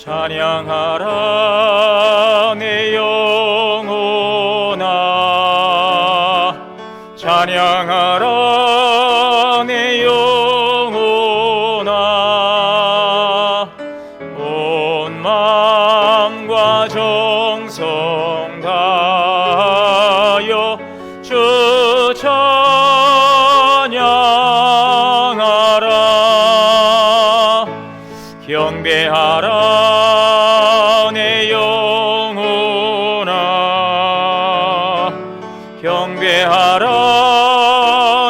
찬양하라 내 영혼아, 찬양하라 내 영혼아. 온 마음과 정성 다하여 주 찬양하라. 경배하라 내 영혼아, 경배하라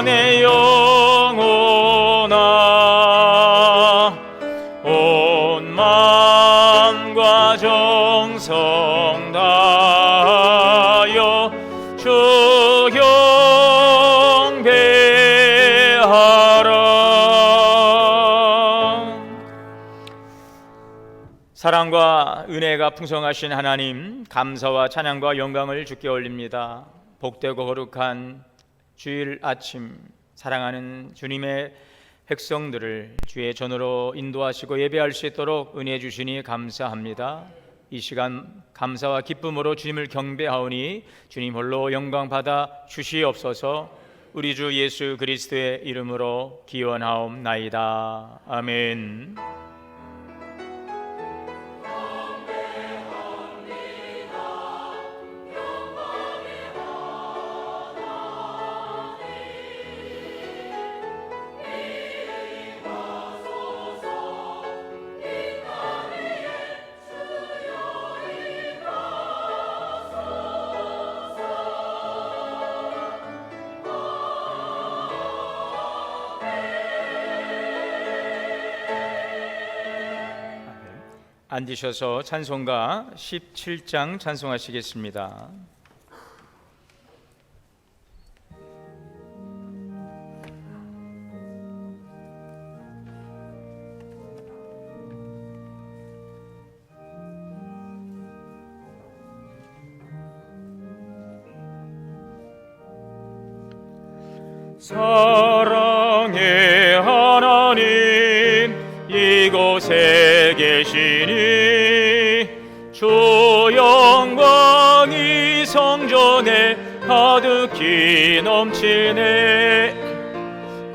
내 영혼아. 온 마음과 정성 다하여 주 경배하라. 사랑과 은혜가 풍성하신 하나님, 감사와 찬양과 영광을 주께 올립니다. 복되고 거룩한 주일 아침, 사랑하는 주님의 백성들을 주의 전으로 인도하시고 예배할 수 있도록 은혜 주시니 감사합니다. 이 시간 감사와 기쁨으로 주님을 경배하오니 주님 홀로 영광 받아 주시옵소서. 우리 주 예수 그리스도의 이름으로 기원하옵나이다. 아멘. 앉으셔서 찬송가 17장 찬송하시겠습니다. 사랑의 하나님, 이곳에 계시니 주 영광이 성전에 가득히 넘치네.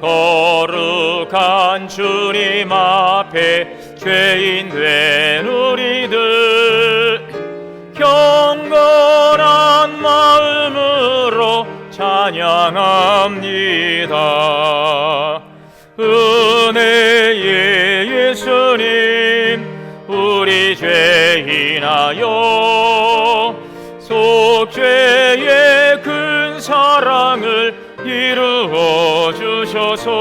거룩한 주님 앞에 죄인 된 우리들 경건한 마음으로 찬양합니다. 은혜의 예수님, 우리 죄 인하여 속죄의 큰 사랑을 이루어 주셔서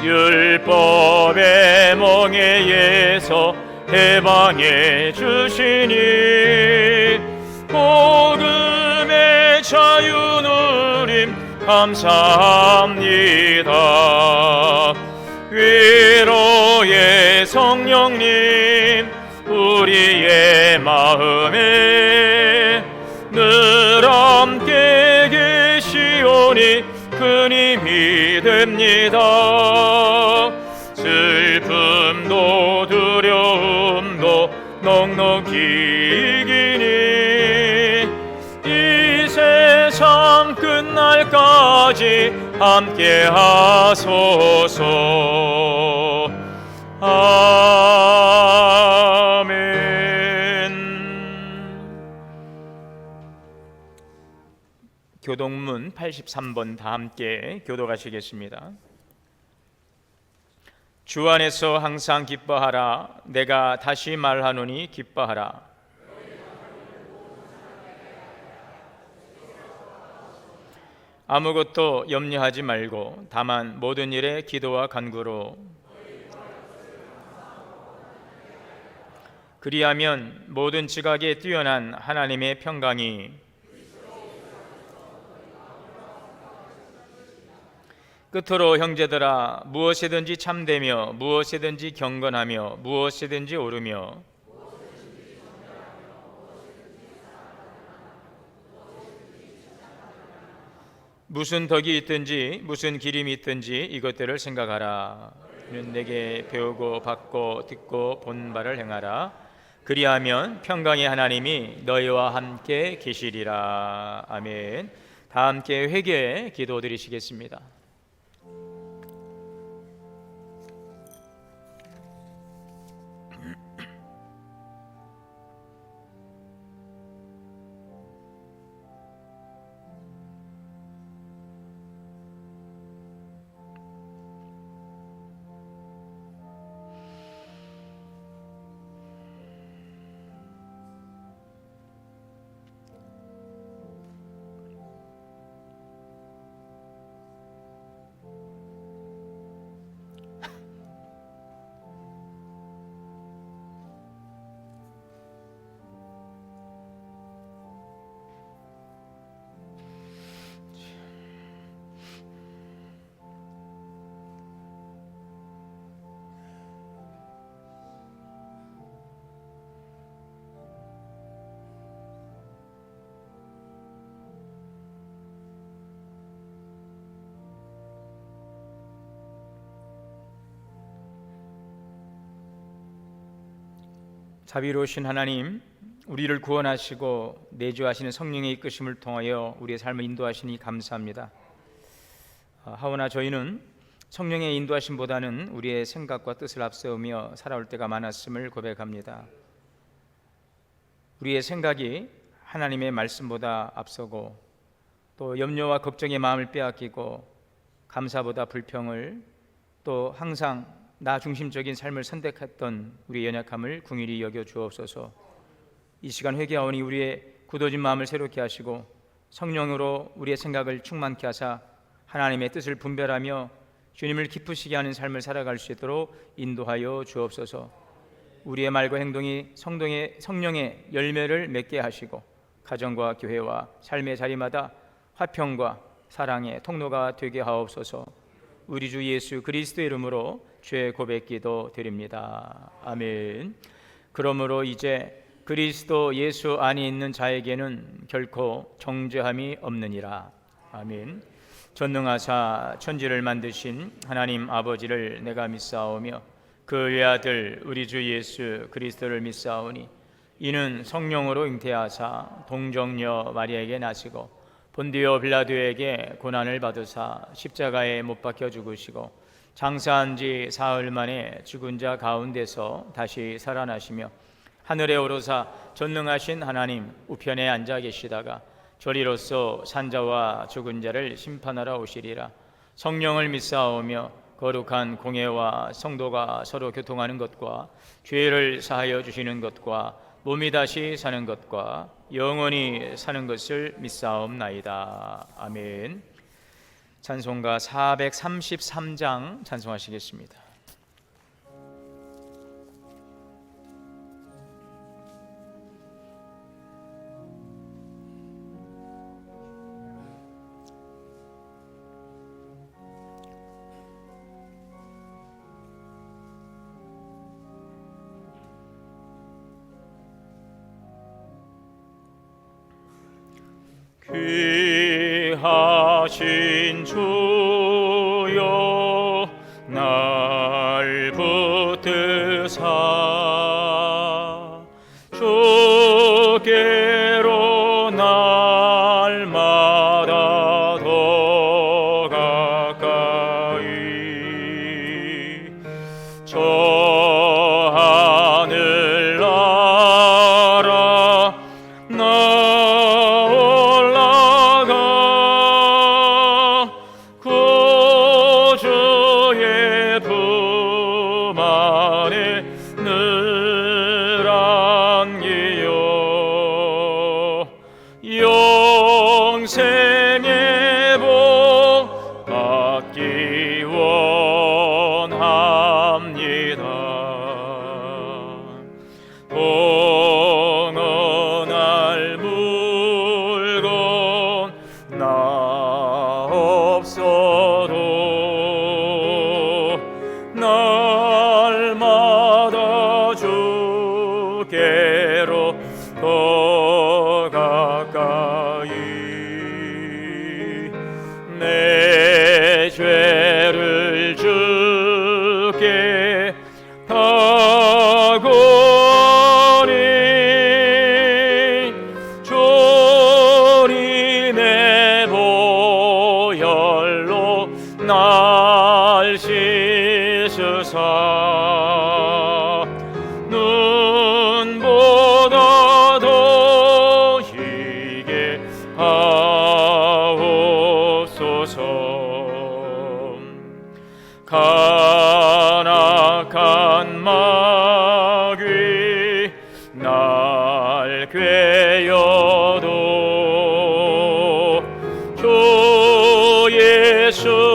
율법의 멍에에서 해방해 주시니 복음의 자유 누림 감사합니다. 위로의 성령님, 우리의 마음에 늘 함께 계시오니 큰 힘이 됩니다. 슬픔도 두려움도 넉넉히 이기니 이 세상 끝날까지 함께 하소서. 아멘. 교동문 83번 다 함께 교독하시겠습니다. 주 안에서 항상 기뻐하라. 내가 다시 말하노니 기뻐하라. 아무것도 염려하지 말고 다만 모든 일에 기도와 간구로 그리하면 모든 지각에 뛰어난 하나님의 평강이 끝으로 형제들아, 무엇이든지 참되며 무엇이든지 경건하며 무엇이든지 옳으며 무슨 덕이 있든지 무슨 기림이 있든지 이것들을 생각하라. 이는 내게 배우고 받고 듣고 본 바를 행하라. 그리하면 평강의 하나님이 너희와 함께 계시리라. 아멘. 다 함께 회개 기도드리시겠습니다. 자비로우신 하나님, 우리를 구원하시고 내주하시는 성령의 이끄심을 통하여 우리의 삶을 인도하시니 감사합니다. 하오나 저희는 성령의 인도하심보다는 우리의 생각과 뜻을 앞세우며 살아올 때가 많았음을 고백합니다. 우리의 생각이 하나님의 말씀보다 앞서고 또 염려와 걱정의 마음을 빼앗기고 감사보다 불평을 또 항상 나 중심적인 삶을 선택했던 우리의 연약함을 긍휼히 여겨 주옵소서. 이 시간 회개하오니 우리의 굳어진 마음을 새롭게 하시고 성령으로 우리의 생각을 충만케 하사 하나님의 뜻을 분별하며 주님을 기쁘시게 하는 삶을 살아갈 수 있도록 인도하여 주옵소서. 우리의 말과 행동이 성령의 열매를 맺게 하시고 가정과 교회와 삶의 자리마다 화평과 사랑의 통로가 되게 하옵소서. 우리 주 예수 그리스도의 이름으로 죄 고백기도 드립니다. 아멘. 그러므로 이제 그리스도 예수 안에 있는 자에게는 결코 정죄함이 없느니라. 아멘. 전능하사 천지를 만드신 하나님 아버지를 내가 믿사오며 그 외아들 우리 주 예수 그리스도를 믿사오니 이는 성령으로 잉태하사 동정녀 마리아에게 나시고 본디오 빌라도에게 고난을 받으사 십자가에 못 박혀 죽으시고 장사한 지 사흘 만에 죽은 자 가운데서 다시 살아나시며 하늘에 오르사 전능하신 하나님 우편에 앉아 계시다가 저리로서 산자와 죽은 자를 심판하러 오시리라. 성령을 믿사오며 거룩한 공회와 성도가 서로 교통하는 것과 죄를 사하여 주시는 것과 몸이 다시 사는 것과 영원히 사는 것을 믿사옵나이다. 아멘. 찬송가 433장 찬송하시겠습니다. 귀하신 주여 날 붙드사 주께로 날마다 더 가까이 저 하늘 나라 구주의 품 안에 늘 안기요 영생의 복 받기 원합니다. 동원할 물건 나 없어도 날마다 주께로 더 가까이 내 죄를 주께 날 꿰어도 주 예수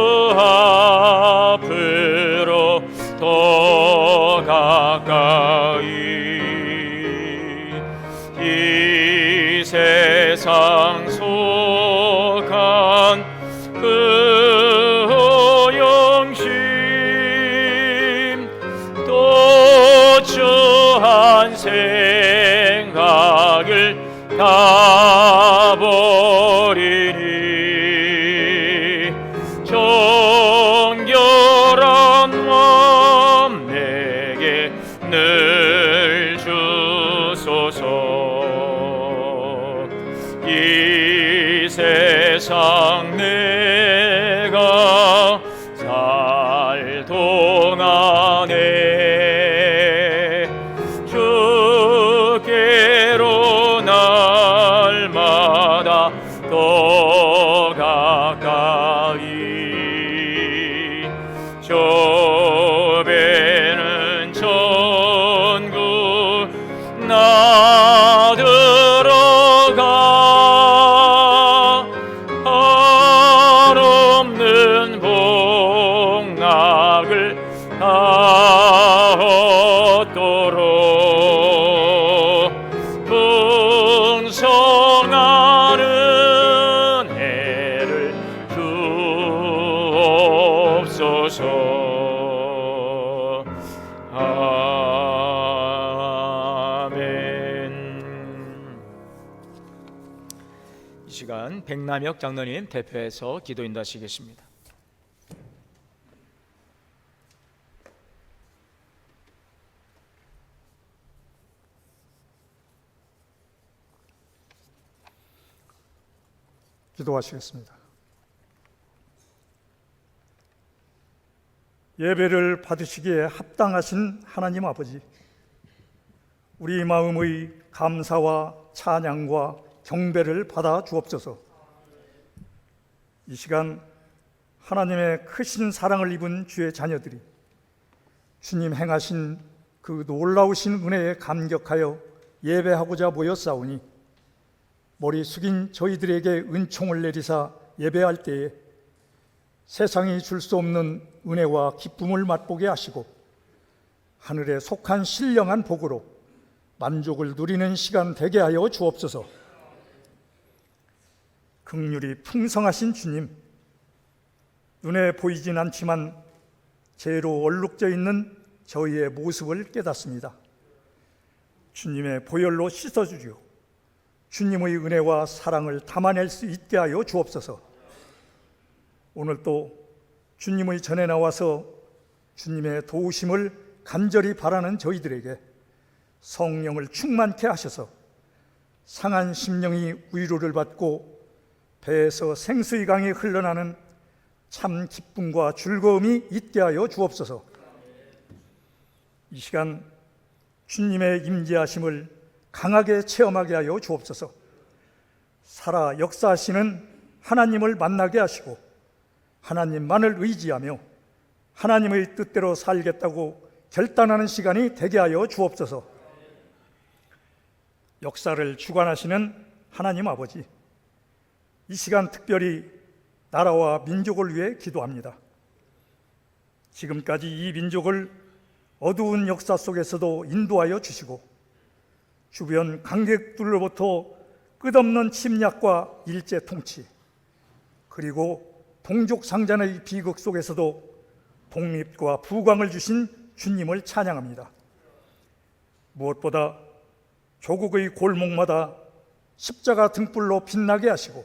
앞으로 더 가까이 이 세상 속한 그 영심 또 주한 생각을 다 버리니 정결한 마음 내게 늘 주소서. 이 세상 내가 살 동안에 주께로 날마다 더 가까이 좁에는 천국 나 들어가 한없는 복락을 다 얻도록 풍성한 은혜를 주옵소서. 아멘. 이 시간 백남혁 장로님 대표해서 기도 인도하시겠습니다. 기도하시겠습니다. 예배를 받으시기에 합당하신 하나님 아버지, 우리 마음의 감사와 찬양과 경배를 받아 주옵소서. 이 시간 하나님의 크신 사랑을 입은 주의 자녀들이 주님 행하신 그 놀라우신 은혜에 감격하여 예배하고자 모였사오니 머리 숙인 저희들에게 은총을 내리사 예배할 때에 세상이 줄 수 없는 은혜와 기쁨을 맛보게 하시고 하늘에 속한 신령한 복으로 만족을 누리는 시간 되게 하여 주옵소서. 긍휼이 풍성하신 주님, 눈에 보이진 않지만 죄로 얼룩져 있는 저희의 모습을 깨닫습니다. 주님의 보혈로 씻어주시오 주님의 은혜와 사랑을 담아낼 수 있게 하여 주옵소서. 오늘 또 주님의 전에 나와서 주님의 도우심을 간절히 바라는 저희들에게 성령을 충만케 하셔서 상한 심령이 위로를 받고 배에서 생수의 강이 흘러나는 참 기쁨과 즐거움이 있게 하여 주옵소서. 이 시간 주님의 임재하심을 강하게 체험하게 하여 주옵소서. 살아 역사하시는 하나님을 만나게 하시고 하나님만을 의지하며 하나님의 뜻대로 살겠다고 결단하는 시간이 되게 하여 주옵소서. 역사를 주관하시는 하나님 아버지, 이 시간 특별히 나라와 민족을 위해 기도합니다. 지금까지 이 민족을 어두운 역사 속에서도 인도하여 주시고 주변 강객들로부터 끝없는 침략과 일제 통치, 그리고 동족 상잔의 비극 속에서도 독립과 부강을 주신 주님을 찬양합니다. 무엇보다 조국의 골목마다 십자가 등불로 빛나게 하시고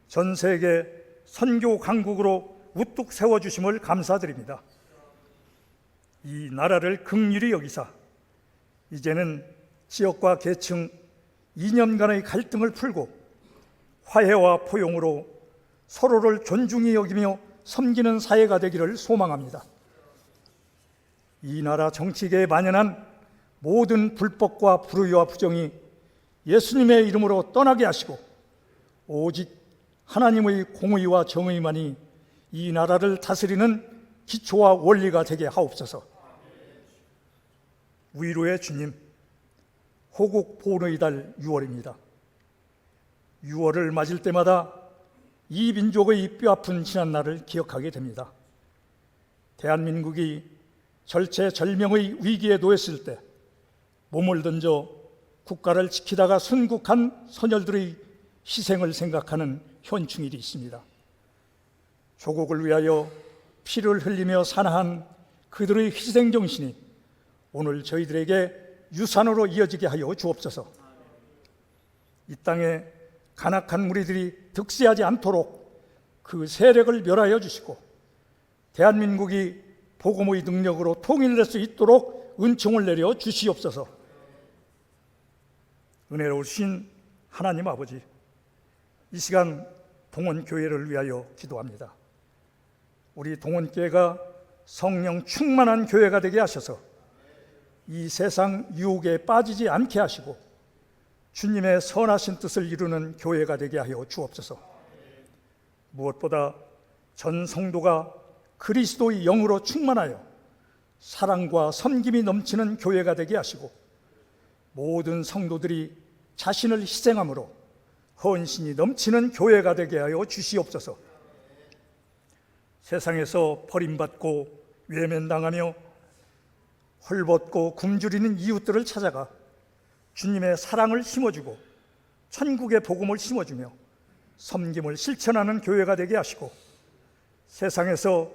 전 세계 선교 강국으로 우뚝 세워주심을 감사드립니다. 이 나라를 긍휼히 여기사 이제는 지역과 계층, 이념 간의 갈등을 풀고 화해와 포용으로 서로를 존중히 여기며 섬기는 사회가 되기를 소망합니다. 이 나라 정치계에 만연한 모든 불법과 불의와 부정이 예수님의 이름으로 떠나게 하시고 오직 하나님의 공의와 정의만이 이 나라를 다스리는 기초와 원리가 되게 하옵소서. 위로의 주님, 호국 보훈의 달 6월입니다. 6월을 맞을 때마다 이 민족의 뼈아픈 지난날을 기억하게 됩니다. 대한민국이 절체절명의 위기에 놓였을 때 몸을 던져 국가를 지키다가 순국한 선열들의 희생을 생각하는 현충일이 있습니다. 조국을 위하여 피를 흘리며 산화한 그들의 희생정신이 오늘 저희들에게 유산으로 이어지게 하여 주옵소서. 이 땅에 간악한 무리들이 득세하지 않도록 그 세력을 멸하여 주시고 대한민국이 복음의 능력으로 통일될 수 있도록 은총을 내려 주시옵소서. 은혜로우신 하나님 아버지, 이 시간 동원교회를 위하여 기도합니다. 우리 동원교회가 성령 충만한 교회가 되게 하셔서 이 세상 유혹에 빠지지 않게 하시고 주님의 선하신 뜻을 이루는 교회가 되게 하여 주옵소서. 무엇보다 전 성도가 그리스도의 영으로 충만하여 사랑과 섬김이 넘치는 교회가 되게 하시고 모든 성도들이 자신을 희생함으로 헌신이 넘치는 교회가 되게 하여 주시옵소서. 세상에서 버림받고 외면당하며 헐벗고 굶주리는 이웃들을 찾아가 주님의 사랑을 심어주고 천국의 복음을 심어주며 섬김을 실천하는 교회가 되게 하시고 세상에서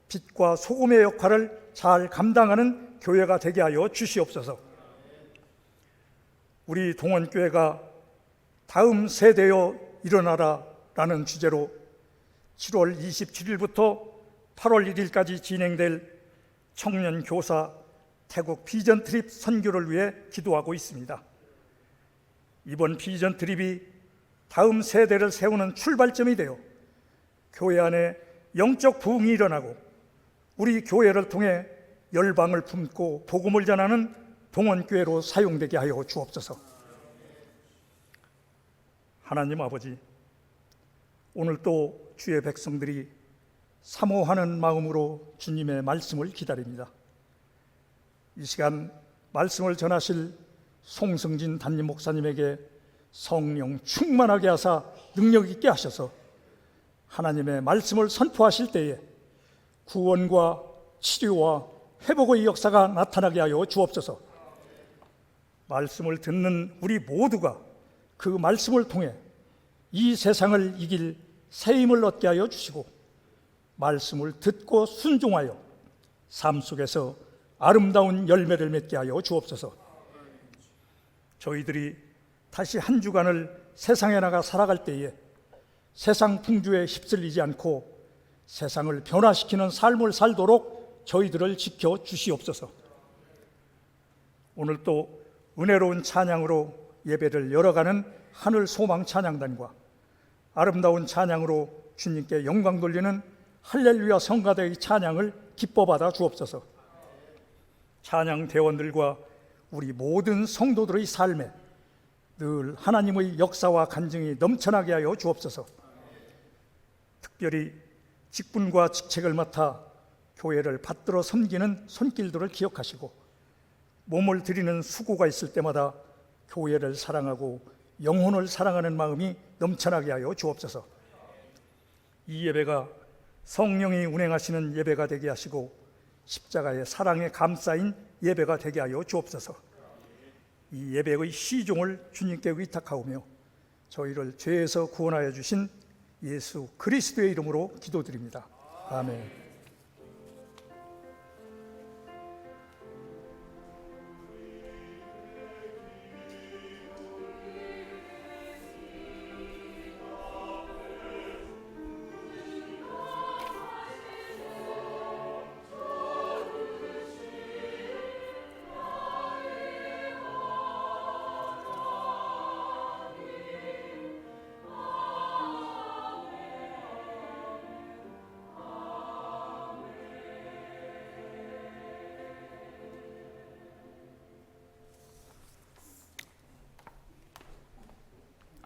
빛과 소금의 역할을 잘 감당하는 교회가 되게 하여 주시옵소서. 우리 동원교회가 다음 세대여 일어나라라는 주제로 7월 27일부터 8월 1일까지 진행될 청년 교사 태국 비전 트립 선교를 위해 기도하고 있습니다. 이번 비전 트립이 다음 세대를 세우는 출발점이 되어 교회 안에 영적 부흥이 일어나고 우리 교회를 통해 열방을 품고 복음을 전하는 동원교회로 사용되게 하여 주옵소서. 하나님 아버지, 오늘 또 주의 백성들이 사모하는 마음으로 주님의 말씀을 기다립니다. 이 시간 말씀을 전하실 송승진 담임 목사님에게 성령 충만하게 하사 능력 있게 하셔서 하나님의 말씀을 선포하실 때에 구원과 치료와 회복의 역사가 나타나게 하여 주옵소서. 말씀을 듣는 우리 모두가 그 말씀을 통해 이 세상을 이길 새 힘을 얻게 하여 주시고 말씀을 듣고 순종하여 삶 속에서 아름다운 열매를 맺게 하여 주옵소서. 저희들이 다시 한 주간을 세상에 나가 살아갈 때에 세상 풍조에 휩쓸리지 않고 세상을 변화시키는 삶을 살도록 저희들을 지켜 주시옵소서. 오늘 또 은혜로운 찬양으로 예배를 열어가는 하늘 소망 찬양단과 아름다운 찬양으로 주님께 영광 돌리는 할렐루야 성가대의 찬양을 기뻐받아 주옵소서. 찬양 대원들과 우리 모든 성도들의 삶에 늘 하나님의 역사와 간증이 넘쳐나게 하여 주옵소서. 특별히 직분과 직책을 맡아 교회를 받들어 섬기는 손길들을 기억하시고 몸을 드리는 수고가 있을 때마다 교회를 사랑하고 영혼을 사랑하는 마음이 넘쳐나게 하여 주옵소서. 이 예배가 성령이 운행하시는 예배가 되게 하시고 십자가의 사랑에 감싸인 예배가 되게 하여 주옵소서. 이 예배의 시종을 주님께 위탁하오며 저희를 죄에서 구원하여 주신 예수 그리스도의 이름으로 기도드립니다. 아멘.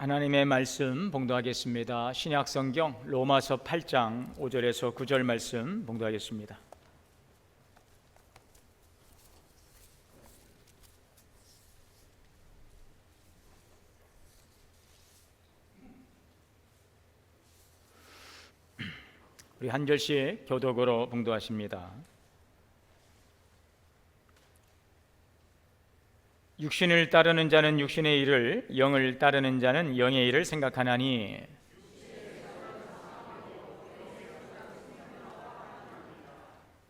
하나님의 말씀 봉독하겠습니다. 신약성경 로마서 8장 5절에서 9절 말씀 봉독하겠습니다. 우리 한 절씩 교독으로 봉독하십니다. 육신을 따르는 자는 육신의 일을, 영을 따르는 자는 영의 일을 생각하나니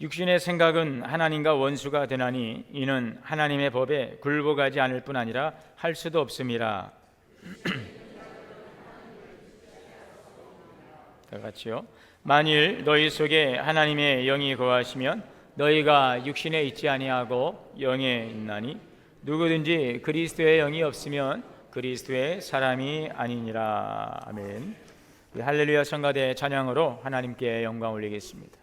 육신의 생각은 하나님과 원수가 되나니 이는 하나님의 법에 굴복하지 않을 뿐 아니라 할 수도 없음이라. 다 같이요. 만일 너희 속에 하나님의 영이 거하시면 너희가 육신에 있지 아니하고 영에 있나니 누구든지 그리스도의 영이 없으면 그리스도의 사람이 아니니라. 아멘. 할렐루야 성가대 찬양으로 하나님께 영광 올리겠습니다.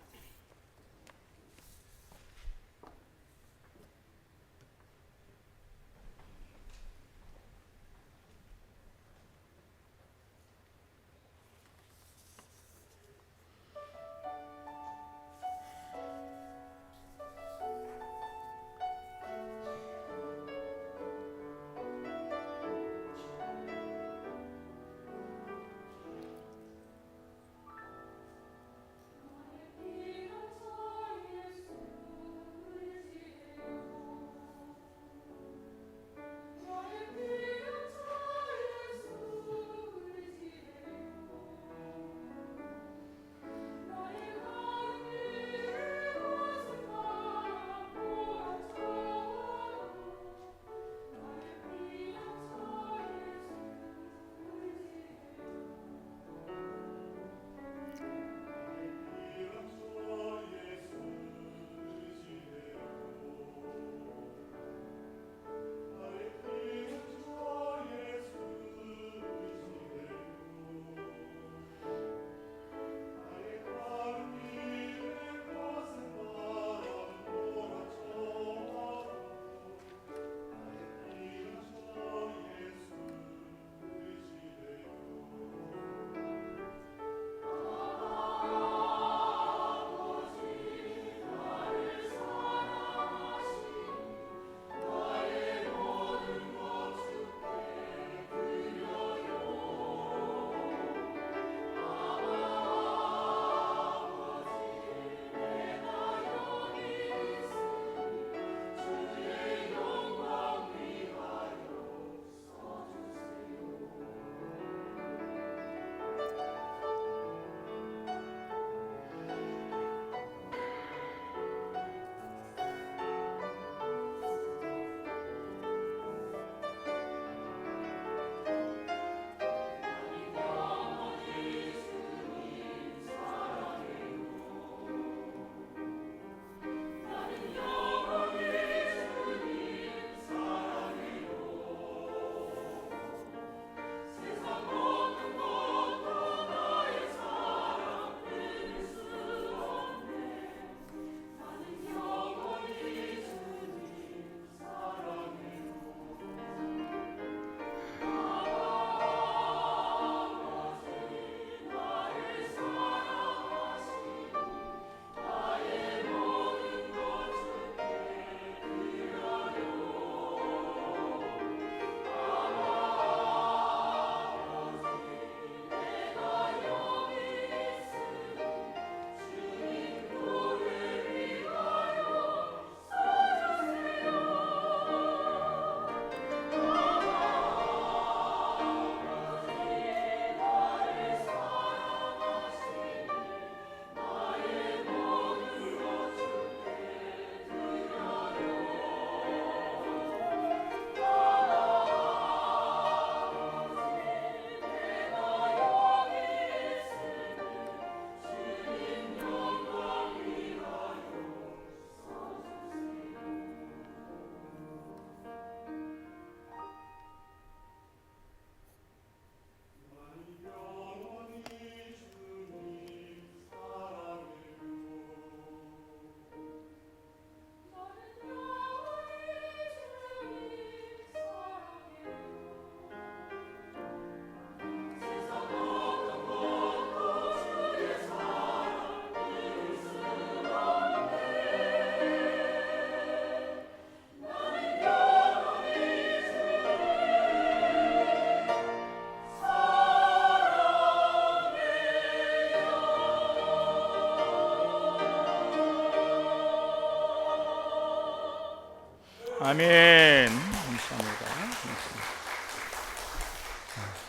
아멘.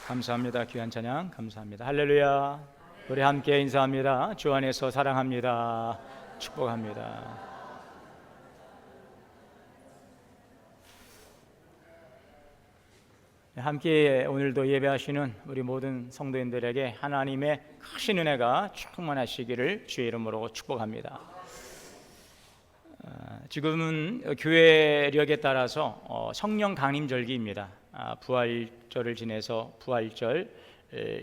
감사합니다. 귀한 찬양 감사합니다. 할렐루야. 우리 함께 인사합니다. 주 안에서 사랑합니다. 축복합니다. 함께 오늘도 예배하시는 우리 모든 성도인들에게 하나님의 크신 은혜가 충만하시기를 주의 이름으로 축복합니다. 지금은 교회력에 따라서 성령 강림절기입니다. 부활절을 지내서 부활절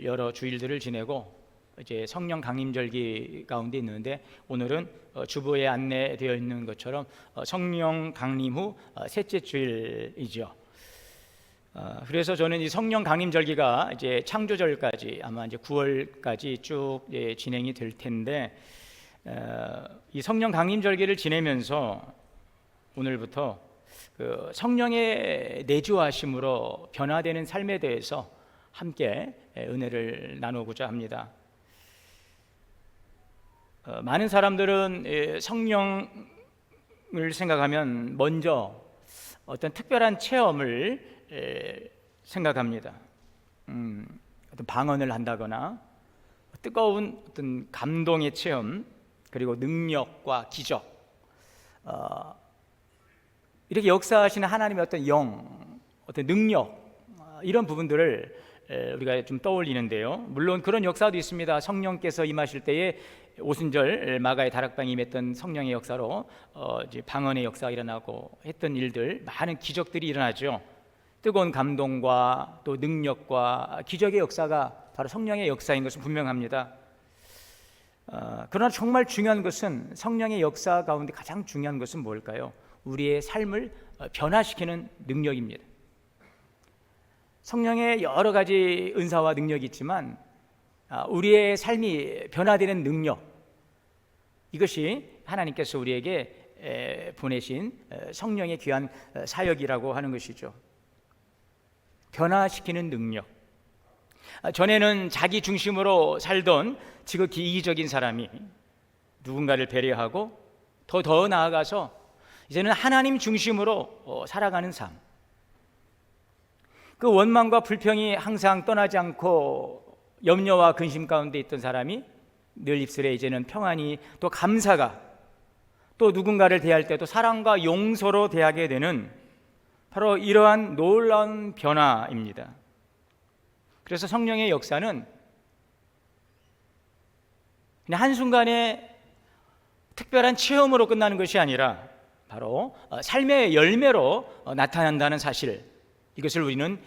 여러 주일들을 지내고 이제 성령 강림절기 가운데 있는데, 오늘은 주보에 안내되어 있는 것처럼 성령 강림 후 셋째 주일이죠. 그래서 저는 이 성령 강림절기가 이제 창조절까지 아마 이제 9월까지 쭉 진행이 될 텐데, 이 성령 강림절기를 지내면서 오늘부터 그 성령의 내주하심으로 변화되는 삶에 대해서 함께 은혜를 나누고자 합니다. 많은 사람들은 성령을 생각하면 먼저 어떤 특별한 체험을 생각합니다. 어떤 방언을 한다거나 뜨거운 어떤 감동의 체험, 그리고 능력과 기적, 이렇게 역사하시는 하나님의 어떤 영, 어떤 능력, 이런 부분들을 우리가 좀 떠올리는데요. 물론 그런 역사도 있습니다. 성령께서 임하실 때에 오순절 마가의 다락방에 임했던 성령의 역사로 이제 방언의 역사가 일어나고 했던 일들, 많은 기적들이 일어나죠. 뜨거운 감동과 또 능력과 기적의 역사가 바로 성령의 역사인 것은 분명합니다. 그러나 정말 중요한 것은, 성령의 역사 가운데 가장 중요한 것은 뭘까요? 우리의 삶을 변화시키는 능력입니다. 성령의 여러 가지 은사와 능력이 있지만 우리의 삶이 변화되는 능력, 이것이 하나님께서 우리에게 보내신 성령의 귀한 사역이라고 하는 것이죠. 변화시키는 능력. 전에는 자기 중심으로 살던 지극히 이기적인 사람이 누군가를 배려하고 더 나아가서 이제는 하나님 중심으로 살아가는 삶, 그 원망과 불평이 항상 떠나지 않고 염려와 근심 가운데 있던 사람이 늘 입술에 이제는 평안이, 또 감사가, 또 누군가를 대할 때도 사랑과 용서로 대하게 되는 바로 이러한 놀라운 변화입니다. 그래서 성령의 역사는 그냥 한순간에 특별한 체험으로 끝나는 것이 아니라 바로 삶의 열매로 나타난다는 사실, 이것을 우리는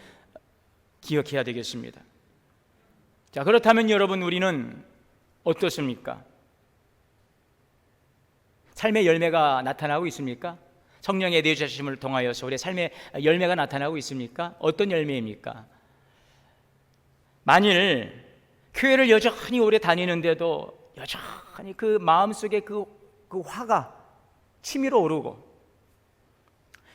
기억해야 되겠습니다. 자, 그렇다면 여러분, 우리는 어떻습니까? 삶의 열매가 나타나고 있습니까? 성령의 내주하심을 통하여서 우리의 삶의 열매가 나타나고 있습니까? 어떤 열매입니까? 만일 교회를 여전히 오래 다니는데도 여전히 그 마음속에 그 화가 치밀어 오르고,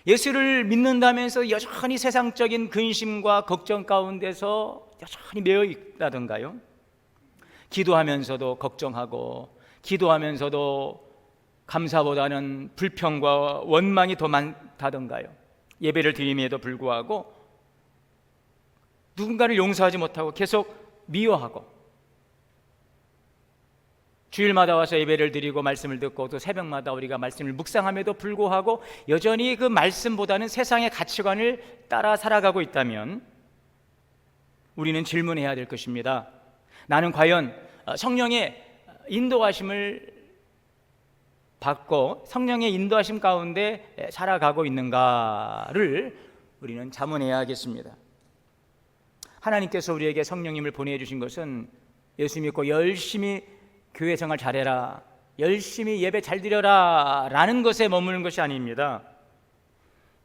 예수를 믿는다면서 여전히 세상적인 근심과 걱정 가운데서 여전히 매여 있다던가요? 기도하면서도 걱정하고, 기도하면서도 감사보다는 불평과 원망이 더 많다던가요? 예배를 드림에도 불구하고 누군가를 용서하지 못하고 계속 미워하고, 주일마다 와서 예배를 드리고 말씀을 듣고 또 새벽마다 우리가 말씀을 묵상함에도 불구하고 여전히 그 말씀보다는 세상의 가치관을 따라 살아가고 있다면 우리는 질문해야 될 것입니다. 나는 과연 성령의 인도하심을 받고 성령의 인도하심 가운데 살아가고 있는가를 우리는 자문해야 하겠습니다. 하나님께서 우리에게 성령님을 보내주신 것은 예수 믿고 열심히 교회 생활 잘해라, 열심히 예배 잘 드려라 라는 것에 머무는 것이 아닙니다.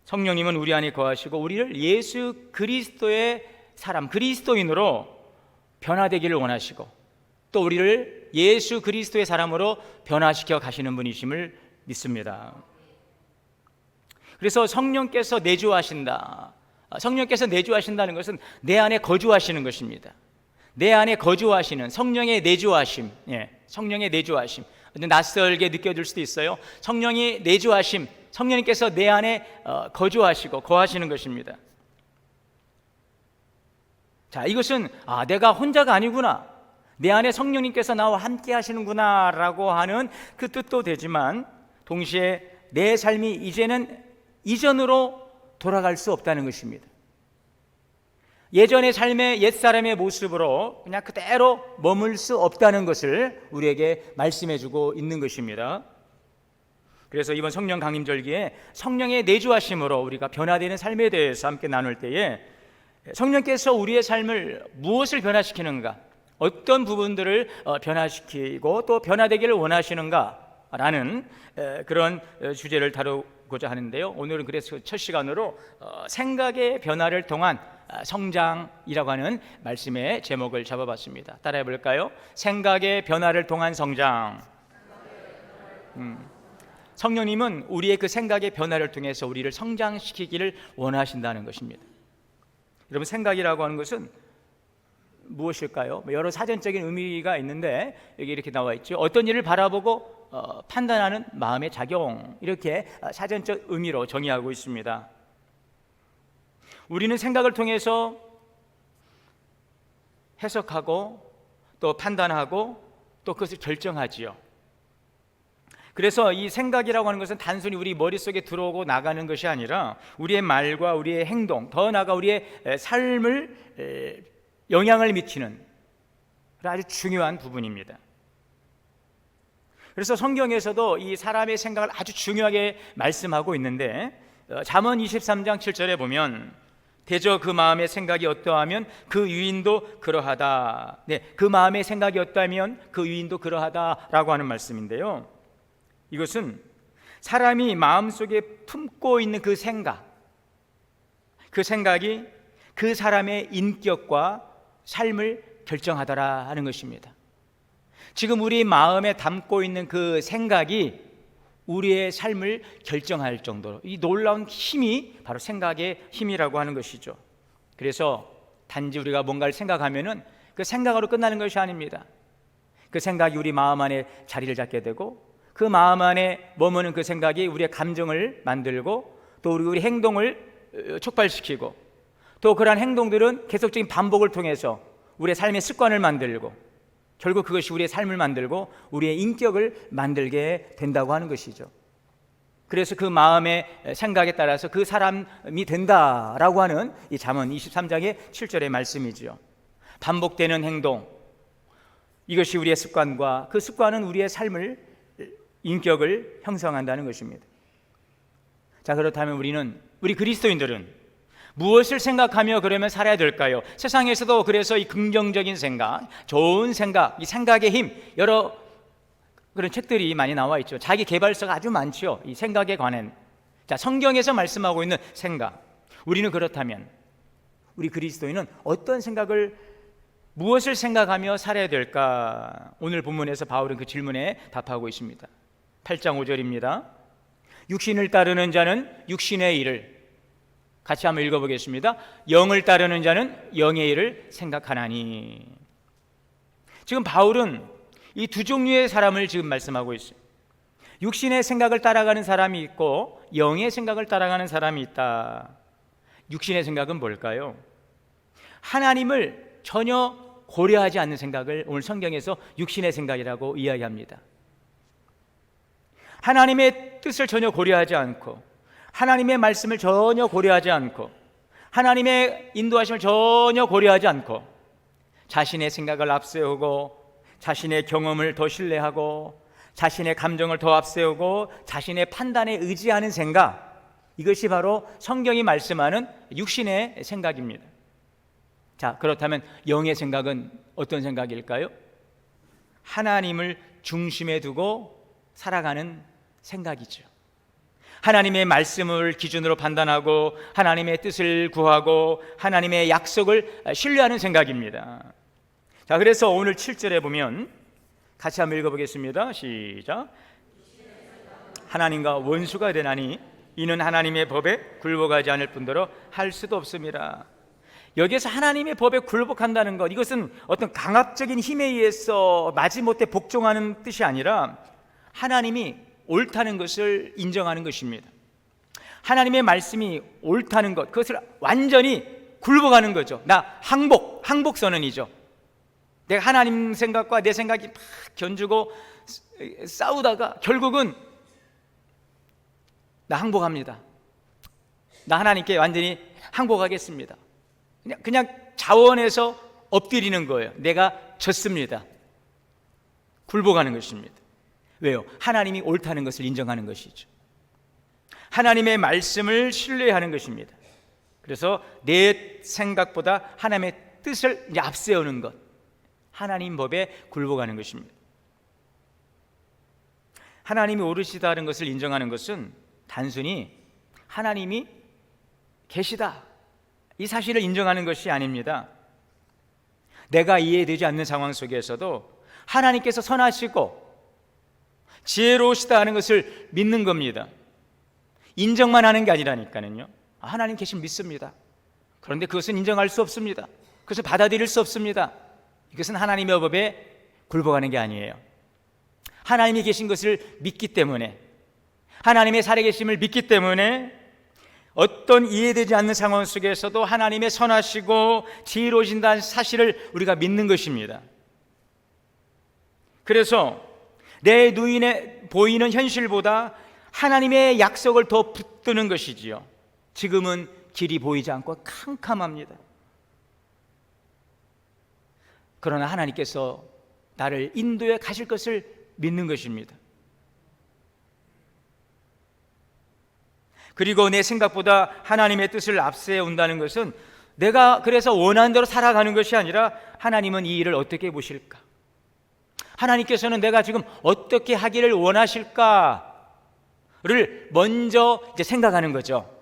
성령님은 우리 안에 거하시고 우리를 예수 그리스도의 사람, 그리스도인으로 변화되기를 원하시고, 또 우리를 예수 그리스도의 사람으로 변화시켜 가시는 분이심을 믿습니다. 그래서 성령께서 내주하신다, 성령께서 내주하신다는 것은 내 안에 거주하시는 것입니다. 내 안에 거주하시는 성령의 내주하심, 성령의 내주하심. 낯설게 느껴질 수도 있어요. 성령이 내주하심, 성령님께서 내 안에 거주하시고 거하시는 것입니다. 자, 이것은 내가 혼자가 아니구나, 내 안에 성령님께서 나와 함께 하시는구나 라고 하는 그 뜻도 되지만, 동시에 내 삶이 이제는 이전으로 돌아갈 수 없다는 것입니다. 예전의 삶의 옛사람의 모습으로 그냥 그대로 머물 수 없다는 것을 우리에게 말씀해주고 있는 것입니다. 그래서 이번 성령 강림절기에 성령의 내주하심으로 우리가 변화되는 삶에 대해서 함께 나눌 때에, 성령께서 우리의 삶을 무엇을 변화시키는가, 어떤 부분들을 변화시키고 또 변화되기를 원하시는가 라는 그런 주제를 다루고자 하는데요. 오늘은 그래서 첫 시간으로 생각의 변화를 통한 성장이라고 하는 말씀의 제목을 잡아봤습니다. 따라해 볼까요? 생각의 변화를 통한 성장. 성령님은 우리의 그 생각의 변화를 통해서 우리를 성장시키기를 원하신다는 것입니다. 여러분, 생각이라고 하는 것은 무엇일까요? 여러 사전적인 의미가 있는데 여기 이렇게 나와 있죠. 어떤 일을 바라보고 판단하는 마음의 작용, 이렇게 사전적 의미로 정의하고 있습니다. 우리는 생각을 통해서 해석하고 또 판단하고 또 그것을 결정하지요. 그래서 이 생각이라고 하는 것은 단순히 우리 머릿속에 들어오고 나가는 것이 아니라 우리의 말과 우리의 행동, 더 나아가 우리의 삶을 영향을 미치는 아주 중요한 부분입니다. 그래서 성경에서도 이 사람의 생각을 아주 중요하게 말씀하고 있는데, 잠언 23장 7절에 보면 대저 그 마음의 생각이 어떠하면 그 유인도 그러하다. 네, 그 마음의 생각이 어떠하면 그 유인도 그러하다라고 하는 말씀인데요. 이것은 사람이 마음속에 품고 있는 그 생각이 그 사람의 인격과 삶을 결정하더라 하는 것입니다. 지금 우리 마음에 담고 있는 그 생각이 우리의 삶을 결정할 정도로, 이 놀라운 힘이 바로 생각의 힘이라고 하는 것이죠. 그래서 단지 우리가 뭔가를 생각하면은 그 생각으로 끝나는 것이 아닙니다. 그 생각이 우리 마음 안에 자리를 잡게 되고, 그 마음 안에 머무는 그 생각이 우리의 감정을 만들고 또 우리 행동을 촉발시키고, 또 그러한 행동들은 계속적인 반복을 통해서 우리의 삶의 습관을 만들고, 결국 그것이 우리의 삶을 만들고 우리의 인격을 만들게 된다고 하는 것이죠. 그래서 그 마음의 생각에 따라서 그 사람이 된다라고 하는 이 잠언 23장의 7절의 말씀이죠. 반복되는 행동, 이것이 우리의 습관과 그 습관은 우리의 삶을, 인격을 형성한다는 것입니다. 자, 그렇다면 우리 그리스도인들은 무엇을 생각하며 그러면 살아야 될까요? 세상에서도 그래서 이 긍정적인 생각, 좋은 생각, 이 생각의 힘, 여러 그런 책들이 많이 나와 있죠. 자기 개발서가 아주 많죠. 이 생각에 관한. 자, 성경에서 말씀하고 있는 생각. 우리는 그렇다면 우리 그리스도인은 어떤 생각을, 무엇을 생각하며 살아야 될까? 오늘 본문에서 바울은 그 질문에 답하고 있습니다. 8장 5절입니다. 육신을 따르는 자는 육신의 일을, 같이 한번 읽어보겠습니다. 영을 따르는 자는 영의 일을 생각하나니. 지금 바울은 이 두 종류의 사람을 지금 말씀하고 있어요. 육신의 생각을 따라가는 사람이 있고 영의 생각을 따라가는 사람이 있다. 육신의 생각은 뭘까요? 하나님을 전혀 고려하지 않는 생각을 오늘 성경에서 육신의 생각이라고 이야기합니다. 하나님의 뜻을 전혀 고려하지 않고, 하나님의 말씀을 전혀 고려하지 않고, 하나님의 인도하심을 전혀 고려하지 않고, 자신의 생각을 앞세우고, 자신의 경험을 더 신뢰하고, 자신의 감정을 더 앞세우고, 자신의 판단에 의지하는 생각, 이것이 바로 성경이 말씀하는 육신의 생각입니다. 자, 그렇다면 영의 생각은 어떤 생각일까요? 하나님을 중심에 두고 살아가는 생각이죠. 하나님의 말씀을 기준으로 판단하고 하나님의 뜻을 구하고 하나님의 약속을 신뢰하는 생각입니다. 자, 그래서 오늘 7절에 보면 같이 한번 읽어보겠습니다. 시작. 하나님과 원수가 되나니 이는 하나님의 법에 굴복하지 않을 뿐더러 할 수도 없습니다. 여기에서 하나님의 법에 굴복한다는 것, 이것은 어떤 강압적인 힘에 의해서 마지못해 복종하는 뜻이 아니라 하나님이 옳다는 것을 인정하는 것입니다. 하나님의 말씀이 옳다는 것, 그것을 완전히 굴복하는 거죠. 나 항복 선언이죠. 내가 하나님 생각과 내 생각이 막 견주고 싸우다가 결국은 나 항복합니다. 나 하나님께 완전히 항복하겠습니다. 그냥 자원해서 엎드리는 거예요. 내가 졌습니다. 굴복하는 것입니다. 왜요? 하나님이 옳다는 것을 인정하는 것이죠. 하나님의 말씀을 신뢰하는 것입니다. 그래서 내 생각보다 하나님의 뜻을 앞세우는 것, 하나님 법에 굴복하는 것입니다. 하나님이 옳으시다는 것을 인정하는 것은 단순히 하나님이 계시다, 이 사실을 인정하는 것이 아닙니다. 내가 이해되지 않는 상황 속에서도 하나님께서 선하시고 지혜로우시다 하는 것을 믿는 겁니다. 인정만 하는 게 아니라니까요. 하나님 계신 믿습니다. 그런데 그것은 인정할 수 없습니다. 그것을 받아들일 수 없습니다. 이것은 하나님의 법에 굴복하는 게 아니에요. 하나님이 계신 것을 믿기 때문에, 하나님의 살아계심을 믿기 때문에 어떤 이해되지 않는 상황 속에서도 하나님의 선하시고 지혜로우신다는 사실을 우리가 믿는 것입니다. 그래서 내 눈에 보이는 현실보다 하나님의 약속을 더 붙드는 것이지요. 지금은 길이 보이지 않고 캄캄합니다. 그러나 하나님께서 나를 인도에 가실 것을 믿는 것입니다. 그리고 내 생각보다 하나님의 뜻을 앞세운다는 것은 내가 그래서 원하는 대로 살아가는 것이 아니라 하나님은 이 일을 어떻게 보실까? 하나님께서는 내가 지금 어떻게 하기를 원하실까를 먼저 이제 생각하는 거죠.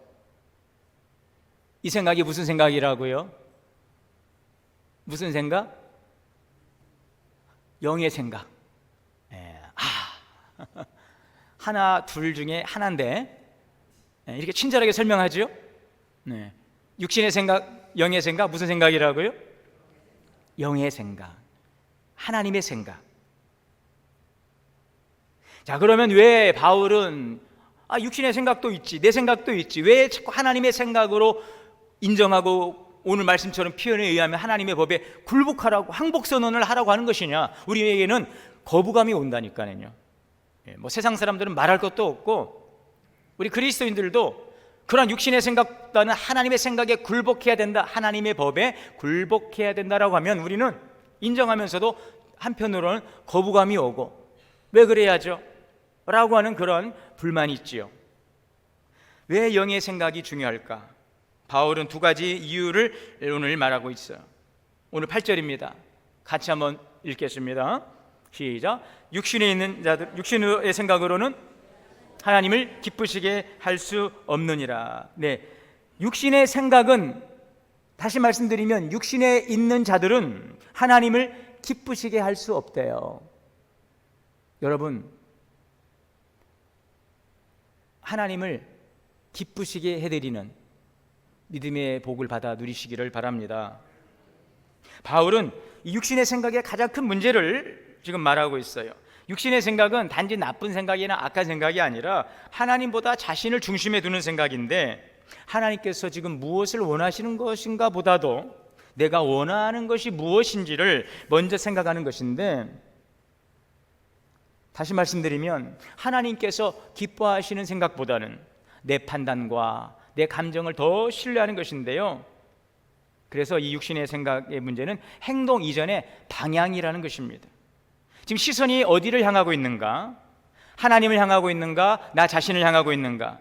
이 생각이 무슨 생각이라고요? 무슨 생각? 영의 생각. 하나, 둘 중에 하나인데 이렇게 친절하게 설명하죠. 네. 육신의 생각, 영의 생각, 무슨 생각이라고요? 영의 생각, 하나님의 생각. 자, 그러면 왜 바울은 육신의 생각도 있지, 내 생각도 있지, 왜 자꾸 하나님의 생각으로 인정하고 오늘 말씀처럼 표현에 의하면 하나님의 법에 굴복하라고, 항복선언을 하라고 하는 것이냐? 우리에게는 거부감이 온다니까요. 뭐 세상 사람들은 말할 것도 없고 우리 그리스도인들도 그런 육신의 생각보다는 하나님의 생각에 굴복해야 된다, 하나님의 법에 굴복해야 된다라고 하면 우리는 인정하면서도 한편으로는 거부감이 오고 왜 그래야죠? 라고 하는 그런 불만이 있지요. 왜 영의 생각이 중요할까? 바울은 두 가지 이유를 오늘 말하고 있어요. 오늘 8절입니다. 같이 한번 읽겠습니다. 시작. 육신에 있는 자들, 육신의 생각으로는 하나님을 기쁘시게 할 수 없느니라. 네, 육신의 생각은, 다시 말씀드리면 육신에 있는 자들은 하나님을 기쁘시게 할 수 없대요. 여러분, 하나님을 기쁘시게 해드리는 믿음의 복을 받아 누리시기를 바랍니다. 바울은 이 육신의 생각의 가장 큰 문제를 지금 말하고 있어요. 육신의 생각은 단지 나쁜 생각이나 악한 생각이 아니라 하나님보다 자신을 중심에 두는 생각인데, 하나님께서 지금 무엇을 원하시는 것인가 보다도 내가 원하는 것이 무엇인지를 먼저 생각하는 것인데, 다시 말씀드리면 하나님께서 기뻐하시는 생각보다는 내 판단과 내 감정을 더 신뢰하는 것인데요. 그래서 이 육신의 생각의 문제는 행동 이전의 방향이라는 것입니다. 지금 시선이 어디를 향하고 있는가? 하나님을 향하고 있는가? 나 자신을 향하고 있는가?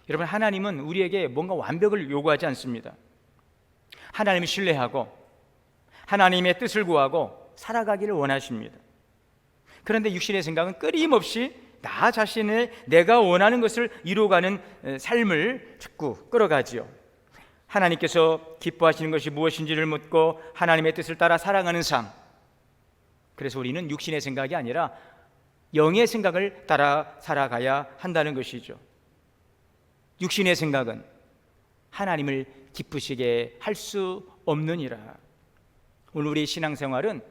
여러분, 하나님은 우리에게 뭔가 완벽을 요구하지 않습니다. 하나님을 신뢰하고 하나님의 뜻을 구하고 살아가기를 원하십니다. 그런데 육신의 생각은 끊임없이 나 자신의 내가 원하는 것을 이루어가는 삶을 자꾸 끌어가지요. 하나님께서 기뻐하시는 것이 무엇인지를 묻고 하나님의 뜻을 따라 살아가는 삶. 그래서 우리는 육신의 생각이 아니라 영의 생각을 따라 살아가야 한다는 것이죠. 육신의 생각은 하나님을 기쁘시게 할 수 없느니라. 오늘 우리의 신앙생활은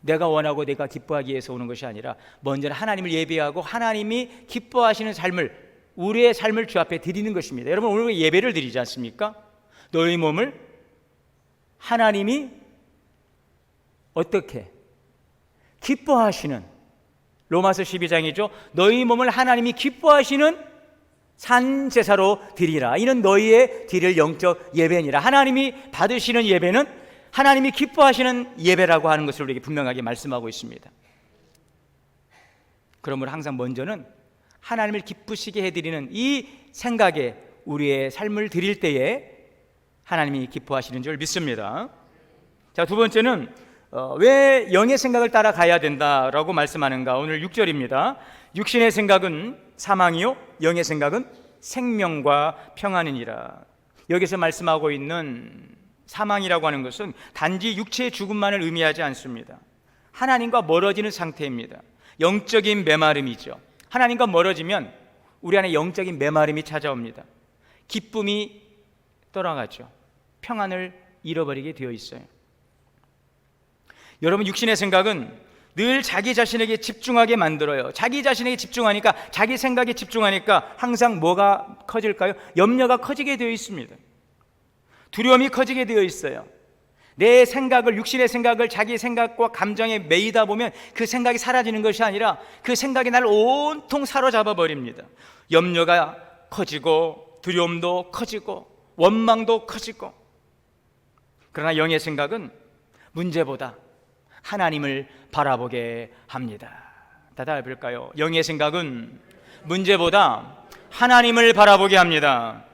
내가 원하고 내가 기뻐하기 위해서 오는 것이 아니라 먼저는 하나님을 예배하고 하나님이 기뻐하시는 삶을, 우리의 삶을 주 앞에 드리는 것입니다. 여러분, 오늘 예배를 드리지 않습니까? 너희 몸을 하나님이 어떻게 기뻐하시는, 로마서 12장이죠. 너희 몸을 하나님이 기뻐하시는 산 제사로 드리라. 이는 너희의 드릴 영적 예배니라. 하나님이 받으시는 예배는 하나님이 기뻐하시는 예배라고 하는 것을 우리에게 분명하게 말씀하고 있습니다. 그러므로 항상 먼저는 하나님을 기쁘시게 해드리는 이 생각에 우리의 삶을 드릴 때에 하나님이 기뻐하시는 줄 믿습니다. 자, 두 번째는 왜 영의 생각을 따라가야 된다라고 말씀하는가? 오늘 6절입니다. 육신의 생각은 사망이요 영의 생각은 생명과 평안이니라. 여기서 말씀하고 있는 사망이라고 하는 것은 단지 육체의 죽음만을 의미하지 않습니다. 하나님과 멀어지는 상태입니다. 영적인 메마름이죠. 하나님과 멀어지면 우리 안에 영적인 메마름이 찾아옵니다. 기쁨이 떠나가죠. 평안을 잃어버리게 되어 있어요. 여러분, 육신의 생각은 늘 자기 자신에게 집중하게 만들어요. 자기 자신에게 집중하니까, 자기 생각에 집중하니까 항상 뭐가 커질까요? 염려가 커지게 되어 있습니다. 두려움이 커지게 되어 있어요. 내 생각을, 육신의 생각을 자기 생각과 감정에 매이다 보면 그 생각이 사라지는 것이 아니라 그 생각이 나를 온통 사로잡아 버립니다. 염려가 커지고 두려움도 커지고 원망도 커지고. 그러나 영의 생각은 문제보다 하나님을 바라보게 합니다. 다시 볼까요? 영의 생각은 문제보다 하나님을 바라보게 합니다.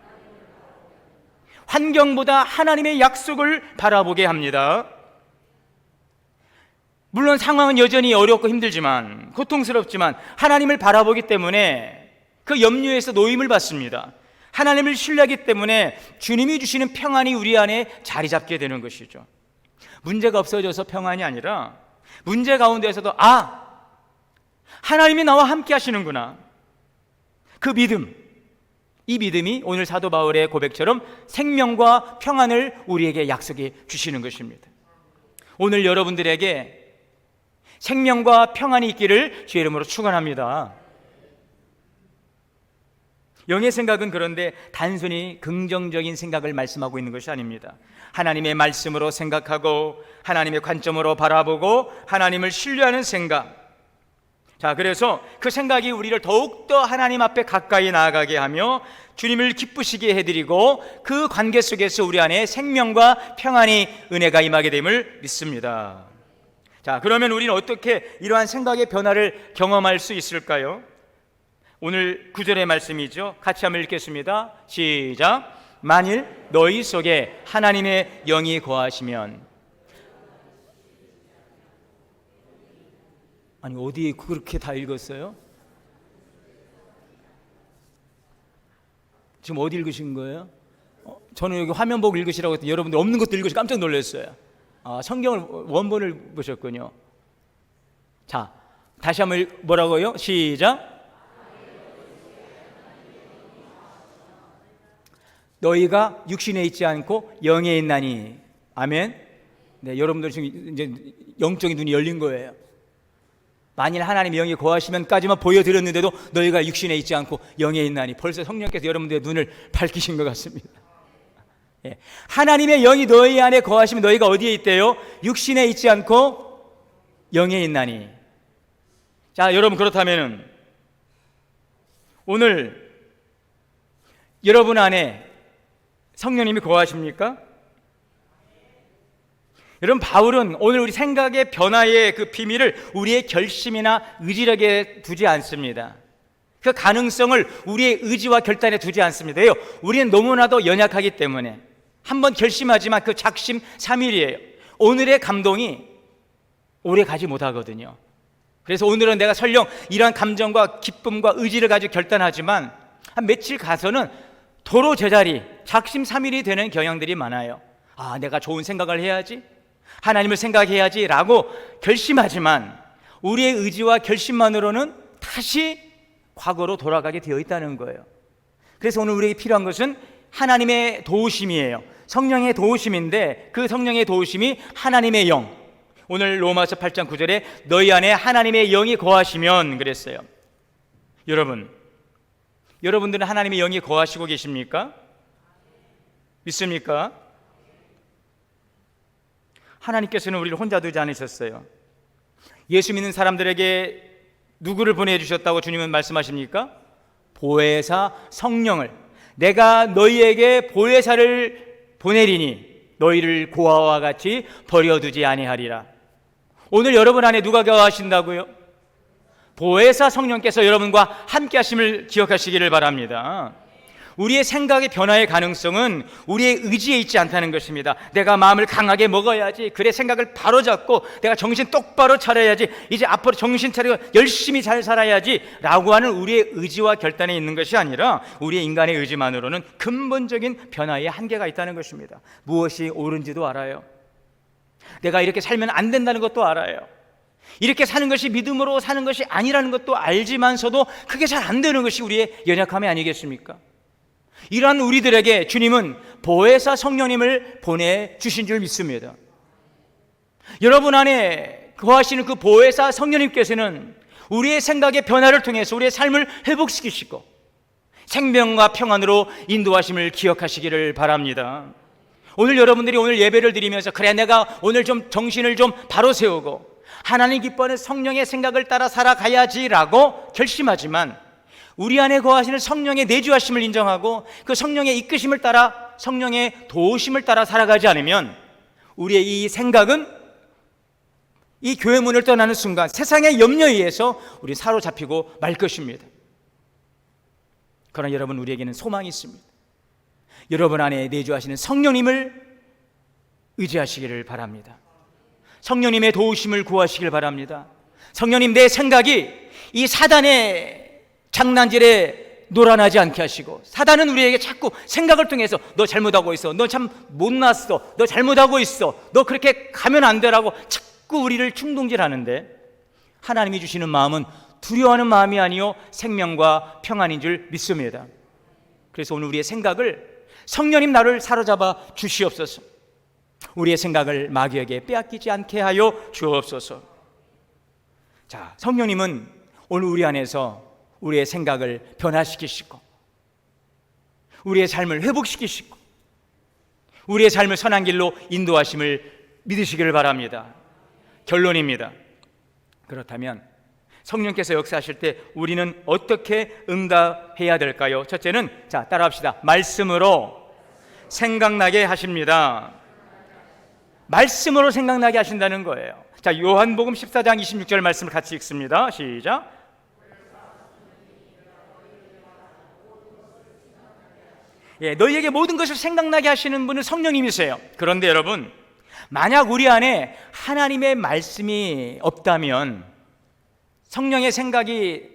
환경보다 하나님의 약속을 바라보게 합니다. 물론 상황은 여전히 어렵고 힘들지만, 고통스럽지만 하나님을 바라보기 때문에 그 염려에서 노임을 받습니다. 하나님을 신뢰하기 때문에 주님이 주시는 평안이 우리 안에 자리 잡게 되는 것이죠. 문제가 없어져서 평안이 아니라 문제 가운데에서도 하나님이 나와 함께 하시는구나, 그 믿음, 이 믿음이 오늘 사도 바울의 고백처럼 생명과 평안을 우리에게 약속해 주시는 것입니다. 오늘 여러분들에게 생명과 평안이 있기를 주의 이름으로 축원합니다. 영의 생각은 그런데 단순히 긍정적인 생각을 말씀하고 있는 것이 아닙니다. 하나님의 말씀으로 생각하고 하나님의 관점으로 바라보고 하나님을 신뢰하는 생각. 자, 그래서 그 생각이 우리를 더욱더 하나님 앞에 가까이 나아가게 하며 주님을 기쁘시게 해드리고 그 관계 속에서 우리 안에 생명과 평안이, 은혜가 임하게 됨을 믿습니다. 자, 그러면 우리는 어떻게 이러한 생각의 변화를 경험할 수 있을까요? 오늘 9절의 말씀이죠. 같이 한번 읽겠습니다. 시작. 만일 너희 속에 하나님의 영이 거하시면. 아니, 어디 그렇게 다 읽었어요? 지금 어디 읽으신 거예요? 저는 여기 화면 보고 읽으시라고 했더니 여러분들 없는 것도 읽으시고 깜짝 놀랐어요. 성경을 원본을 보셨군요. 자, 다시 한번 뭐라고요? 시작. 너희가 육신에 있지 않고 영에 있나니. 아멘. 네, 여러분들 지금 이제 영적인 눈이 열린 거예요. 만일 하나님의 영이 거하시면까지만 보여드렸는데도 너희가 육신에 있지 않고 영에 있나니. 벌써 성령께서 여러분들의 눈을 밝히신 것 같습니다. 예. 하나님의 영이 너희 안에 거하시면 너희가 어디에 있대요? 육신에 있지 않고 영에 있나니. 자, 여러분, 그렇다면은 오늘 여러분 안에 성령님이 거하십니까? 여러분, 바울은 오늘 우리 생각의 변화의 그 비밀을 우리의 결심이나 의지력에 두지 않습니다. 그 가능성을 우리의 의지와 결단에 두지 않습니다. 왜요? 우리는 너무나도 연약하기 때문에. 한번 결심하지만 그 작심 삼일이에요. 오늘의 감동이 오래 가지 못하거든요. 그래서 오늘은 내가 설령 이러한 감정과 기쁨과 의지를 가지고 결단하지만 한 며칠 가서는 도로 제자리, 작심삼일이 되는 경향들이 많아요. 내가 좋은 생각을 해야지, 하나님을 생각해야지 라고 결심하지만 우리의 의지와 결심만으로는 다시 과거로 돌아가게 되어 있다는 거예요. 그래서 오늘 우리에게 필요한 것은 하나님의 도우심이에요. 성령의 도우심인데 그 성령의 도우심이 하나님의 영, 오늘 로마서 8장 9절에 너희 안에 하나님의 영이 거하시면 그랬어요. 여러분들은 하나님의 영이 거하시고 계십니까? 믿습니까? 하나님께서는 우리를 혼자 두지 않으셨어요. 예수 믿는 사람들에게 누구를 보내주셨다고 주님은 말씀하십니까? 보혜사 성령을, 내가 너희에게 보혜사를 보내리니 너희를 고아와 같이 버려두지 아니하리라. 오늘 여러분 안에 누가 거하신다고요? 보혜사 성령께서 여러분과 함께 하심을 기억하시기를 바랍니다. 우리의 생각의 변화의 가능성은 우리의 의지에 있지 않다는 것입니다. 내가 마음을 강하게 먹어야지, 그래 생각을 바로잡고 내가 정신 똑바로 차려야지, 이제 앞으로 정신 차리고 열심히 잘 살아야지 라고 하는 우리의 의지와 결단에 있는 것이 아니라 우리의 인간의 의지만으로는 근본적인 변화의 한계가 있다는 것입니다. 무엇이 옳은지도 알아요. 내가 이렇게 살면 안 된다는 것도 알아요. 이렇게 사는 것이 믿음으로 사는 것이 아니라는 것도 알지만서도 그게 잘 안 되는 것이 우리의 연약함이 아니겠습니까? 이러한 우리들에게 주님은 보혜사 성령님을 보내주신 줄 믿습니다. 여러분 안에 거하시는 그 보혜사 성령님께서는 우리의 생각의 변화를 통해서 우리의 삶을 회복시키시고 생명과 평안으로 인도하심을 기억하시기를 바랍니다. 오늘 여러분들이 오늘 예배를 드리면서 그래 내가 오늘 좀 정신을 좀 바로 세우고 하나님 기뻐하는 성령의 생각을 따라 살아가야지라고 결심하지만 우리 안에 거하시는 성령의 내주하심을 인정하고 그 성령의 이끄심을 따라 성령의 도우심을 따라 살아가지 않으면 우리의 이 생각은 이 교회 문을 떠나는 순간 세상의 염려에 의해서 우리 사로잡히고 말 것입니다. 그러나 여러분, 우리에게는 소망이 있습니다. 여러분 안에 내주하시는 성령님을 의지하시기를 바랍니다. 성령님의 도우심을 구하시길 바랍니다. 성령님, 내 생각이 이 사단의 장난질에 놀아나지 않게 하시고, 사단은 우리에게 자꾸 생각을 통해서 너 잘못하고 있어, 너 참 못났어, 너 잘못하고 있어, 너 그렇게 가면 안 되라고 자꾸 우리를 충동질하는데, 하나님이 주시는 마음은 두려워하는 마음이 아니요 생명과 평안인 줄 믿습니다. 그래서 오늘 우리의 생각을 성령님 나를 사로잡아 주시옵소서. 우리의 생각을 마귀에게 빼앗기지 않게 하여 주옵소서. 자, 성령님은 오늘 우리 안에서 우리의 생각을 변화시키시고 우리의 삶을 회복시키시고 우리의 삶을 선한 길로 인도하심을 믿으시기를 바랍니다. 결론입니다. 그렇다면 성령께서 역사하실 때 우리는 어떻게 응답해야 될까요? 첫째는, 자, 따라합시다. 말씀으로 생각나게 하십니다. 말씀으로 생각나게 하신다는 거예요. 자, 요한복음 14장 26절 말씀을 같이 읽습니다. 시작. 너희에게 모든 것을 생각나게 하시는 분은 성령님이세요. 그런데 여러분, 만약 우리 안에 하나님의 말씀이 없다면 성령의 생각이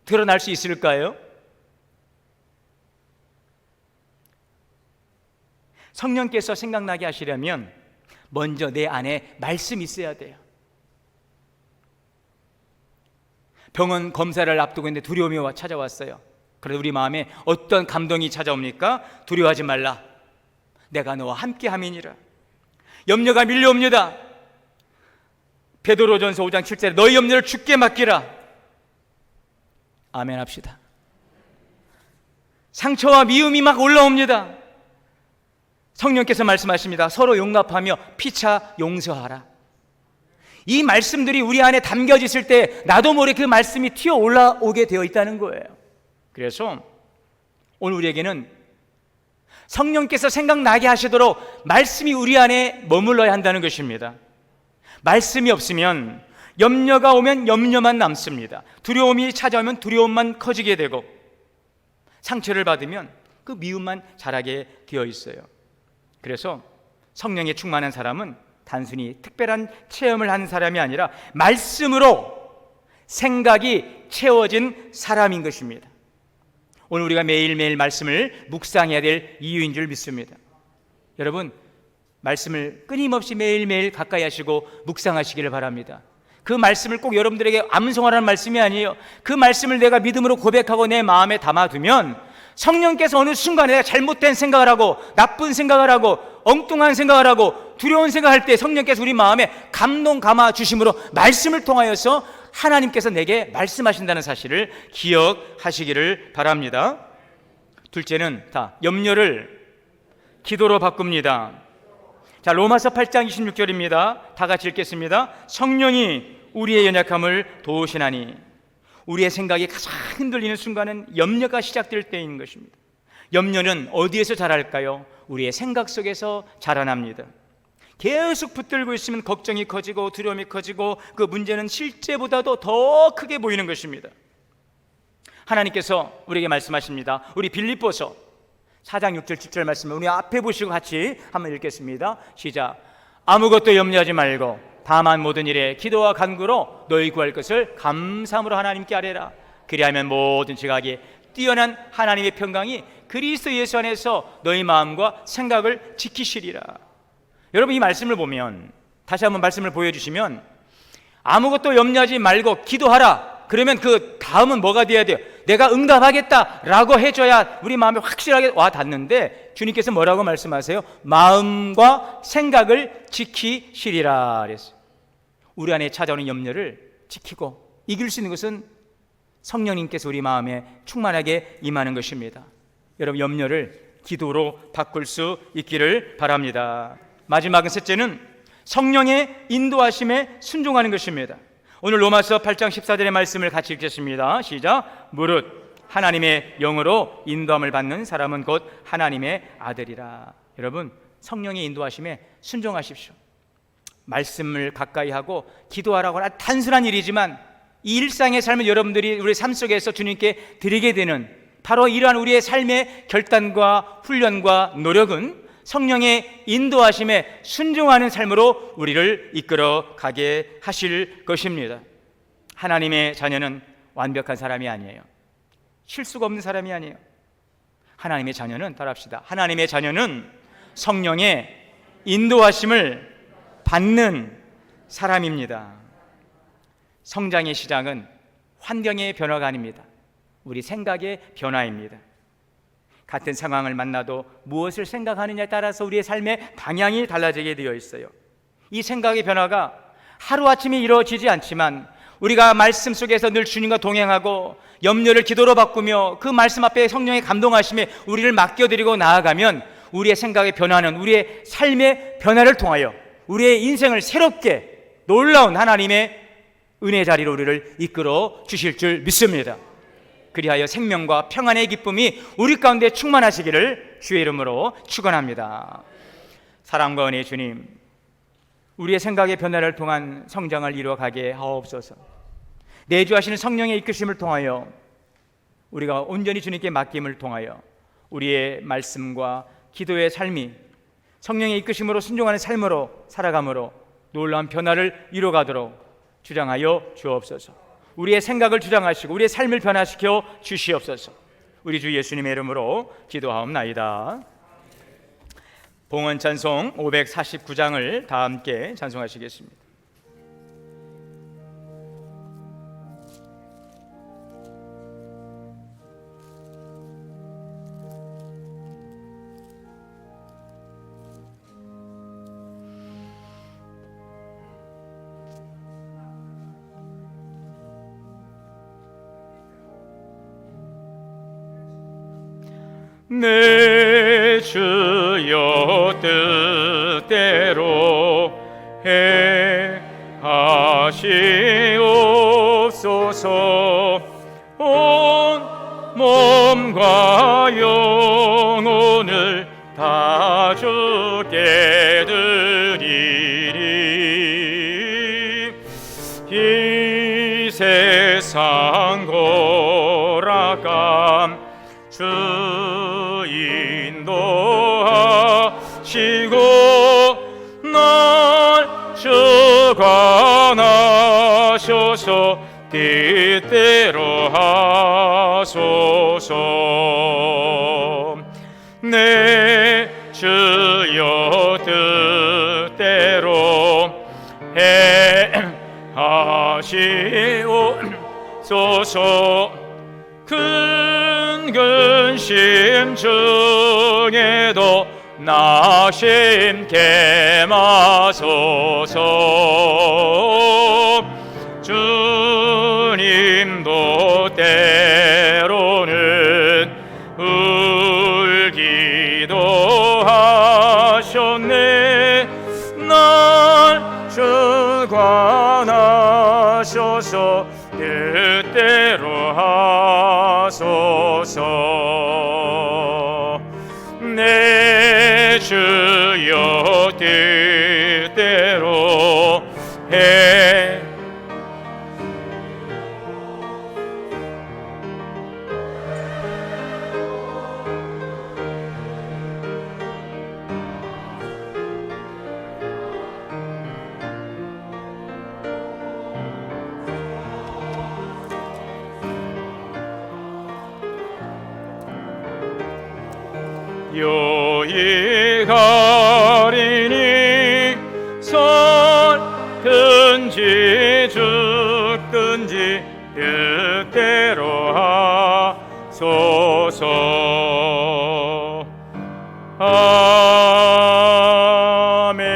드러날 수 있을까요? 성령께서 생각나게 하시려면 먼저 내 안에 말씀이 있어야 돼요. 병원 검사를 앞두고 있는데 두려움이 찾아왔어요. 그래서 우리 마음에 어떤 감동이 찾아옵니까? 두려워하지 말라, 내가 너와 함께 함이니라. 염려가 밀려옵니다. 베드로전서 5장 7절에 너희 염려를 주께 맡기라. 아멘 합시다. 상처와 미움이 막 올라옵니다. 성령께서 말씀하십니다. 서로 용납하며 피차 용서하라. 이 말씀들이 우리 안에 담겨져 있을 때 나도 모르게 그 말씀이 튀어 올라오게 되어 있다는 거예요. 그래서 오늘 우리에게는 성령께서 생각나게 하시도록 말씀이 우리 안에 머물러야 한다는 것입니다. 말씀이 없으면 염려가 오면 염려만 남습니다. 두려움이 찾아오면 두려움만 커지게 되고, 상처를 받으면 그 미움만 자라게 되어 있어요. 그래서 성령에 충만한 사람은 단순히 특별한 체험을 한 사람이 아니라 말씀으로 생각이 채워진 사람인 것입니다. 오늘 우리가 매일매일 말씀을 묵상해야 될 이유인 줄 믿습니다. 여러분, 말씀을 끊임없이 매일매일 가까이 하시고 묵상하시기를 바랍니다. 그 말씀을 꼭 여러분들에게 암송하라는 말씀이 아니에요. 그 말씀을 내가 믿음으로 고백하고 내 마음에 담아두면 성령께서 어느 순간에 내가 잘못된 생각을 하고 나쁜 생각을 하고 엉뚱한 생각을 하고 두려운 생각을 할 때 성령께서 우리 마음에 감동 감아 주심으로 말씀을 통하여서 하나님께서 내게 말씀하신다는 사실을 기억하시기를 바랍니다. 둘째는 염려를 기도로 바꿉니다. 자, 로마서 8장 26절입니다. 다 같이 읽겠습니다. 성령이 우리의 연약함을 도우시나니. 우리의 생각이 가장 흔들리는 순간은 염려가 시작될 때인 것입니다. 염려는 어디에서 자랄까요? 우리의 생각 속에서 자라납니다. 계속 붙들고 있으면 걱정이 커지고 두려움이 커지고 그 문제는 실제보다도 더 크게 보이는 것입니다. 하나님께서 우리에게 말씀하십니다. 우리 빌립보서 4장 6절 7절 말씀을 우리 앞에 보시고 같이 한번 읽겠습니다. 시작. 아무것도 염려하지 말고 다만 모든 일에 기도와 간구로 너희 구할 것을 감사함으로 하나님께 아뢰라. 그리하면 모든 지각이 뛰어난 하나님의 평강이 그리스도 예수 안에서 너희 마음과 생각을 지키시리라. 여러분, 이 말씀을 보면, 다시 한번 말씀을 보여주시면, 아무것도 염려하지 말고 기도하라. 그러면 그 다음은 뭐가 돼야 돼요? 내가 응답하겠다라고 해줘야 우리 마음에 확실하게 와 닿는데, 주님께서 뭐라고 말씀하세요? 마음과 생각을 지키시리라 그랬어요. 우리 안에 찾아오는 염려를 지키고 이길 수 있는 것은 성령님께서 우리 마음에 충만하게 임하는 것입니다. 여러분, 염려를 기도로 바꿀 수 있기를 바랍니다. 마지막은 셋째는 성령의 인도하심에 순종하는 것입니다. 오늘 로마서 8장 14절의 말씀을 같이 읽겠습니다. 시작. 무릇 하나님의 영으로 인도함을 받는 사람은 곧 하나님의 아들이라. 여러분, 성령의 인도하심에 순종하십시오. 말씀을 가까이 하고 기도하라고 하는 단순한 일이지만 이 일상의 삶을 여러분들이 우리 삶 속에서 주님께 드리게 되는 바로 이러한 우리의 삶의 결단과 훈련과 노력은 성령의 인도하심에 순종하는 삶으로 우리를 이끌어 가게 하실 것입니다. 하나님의 자녀는 완벽한 사람이 아니에요. 실수가 없는 사람이 아니에요. 하나님의 자녀는, 따라합시다. 하나님의 자녀는 성령의 인도하심을 받는 사람입니다. 성장의 시작은 환경의 변화가 아닙니다. 우리 생각의 변화입니다. 같은 상황을 만나도 무엇을 생각하느냐에 따라서 우리의 삶의 방향이 달라지게 되어 있어요. 이 생각의 변화가 하루아침에 이루어지지 않지만 우리가 말씀 속에서 늘 주님과 동행하고 염려를 기도로 바꾸며 그 말씀 앞에 성령의 감동하심에 우리를 맡겨드리고 나아가면 우리의 생각의 변화는 우리의 삶의 변화를 통하여 우리의 인생을 새롭게 놀라운 하나님의 은혜 자리로 우리를 이끌어 주실 줄 믿습니다. 그리하여 생명과 평안의 기쁨이 우리 가운데 충만하시기를 주의 이름으로 축원합니다. 사랑과 은혜의 주님, 우리의 생각의 변화를 통한 성장을 이루어가게 하옵소서. 내주하시는 성령의 이끄심을 통하여 우리가 온전히 주님께 맡김을 통하여 우리의 말씀과 기도의 삶이 성령의 이끄심으로 순종하는 삶으로 살아감으로 놀라운 변화를 이루어가도록 주장하여 주옵소서. 우리의 생각을 주장하시고 우리의 삶을 변화시켜 주시옵소서. 우리 주 예수님의 이름으로 기도하옵나이다. 봉헌 찬송 549장을 다 함께 찬송하시겠습니다. 내 주여 뜻대로 행하시옵소서. 온 몸과 영혼을 다 주께 드리리. 이 세상 고락감 주 인도하시고 날 주관하셔서 뜻대로 하소서. 내 주여 뜻대로 행하시옵소서. 큰 근심 중에도 낙심케 마소서. 주님도 때로는 울기도 하셨네. 날 주관하셔서 뜻대로 하소서. 내 주여 뜻대로 해. 요이가리니 살든지 죽든지 뜻대로 하소서. 아멘.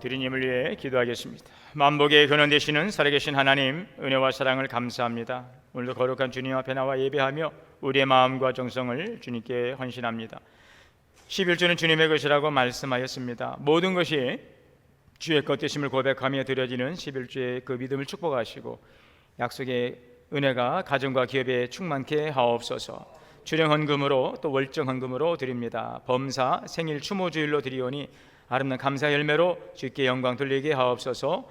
드리님을 위해 기도하겠습니다. 만복의 근원 되시는 살아계신 하나님, 은혜와 사랑을 감사합니다. 오늘도 거룩한 주님 앞에 나와 예배하며 우리의 마음과 정성을 주님께 헌신합니다. 11주는 주님의 것이라고 말씀하였습니다. 모든 것이 주의 것 되심을 고백하며 드려지는 11주의 그 믿음을 축복하시고 약속의 은혜가 가정과 기업에 충만케 하옵소서. 주령헌금으로 또 월정헌금으로 드립니다. 범사 생일 추모주일로 드리오니 아름다운 감사 열매로 주께 영광 돌리게 하옵소서.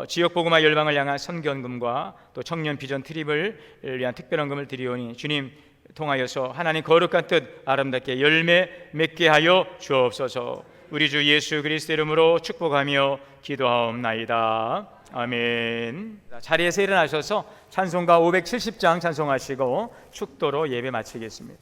지역 복음화 열방을 향한 선견금과 또 청년 비전 트립을 위한 특별헌금을 드리오니 주님 통하여서 하나님 거룩한 뜻 아름답게 열매 맺게 하여 주옵소서. 우리 주 예수 그리스도 이름으로 축복하며 기도하옵나이다. 아멘. 자리에서 일어나셔서 찬송가 570장 찬송하시고 축도로 예배 마치겠습니다.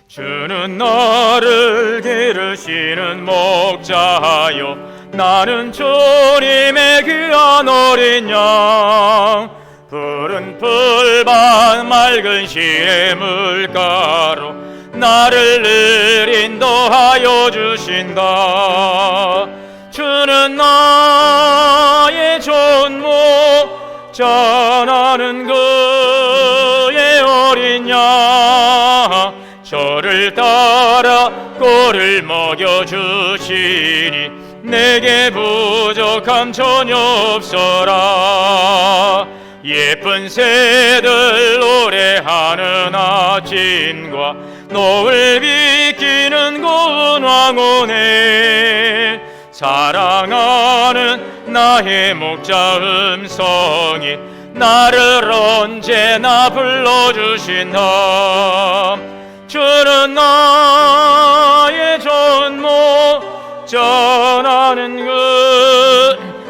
주는 나를 기르시는 목자요, 나는 주님의 귀한 어린 양. 푸른 풀밭 맑은 시의 물가로 나를 늘 인도하여 주신다. 주는 나의 좋은 목자, 나는 그의 어린 양. 저를 따라 꼴을 먹여주시니 내게 부족함 전혀 없어라. 예쁜 새들 노래하는 아침과 노을 비키는 고운 황혼에 사랑하는 나의 목자 음성이 나를 언제나 불러주신다. 주는 나의 좋은 목자, 나는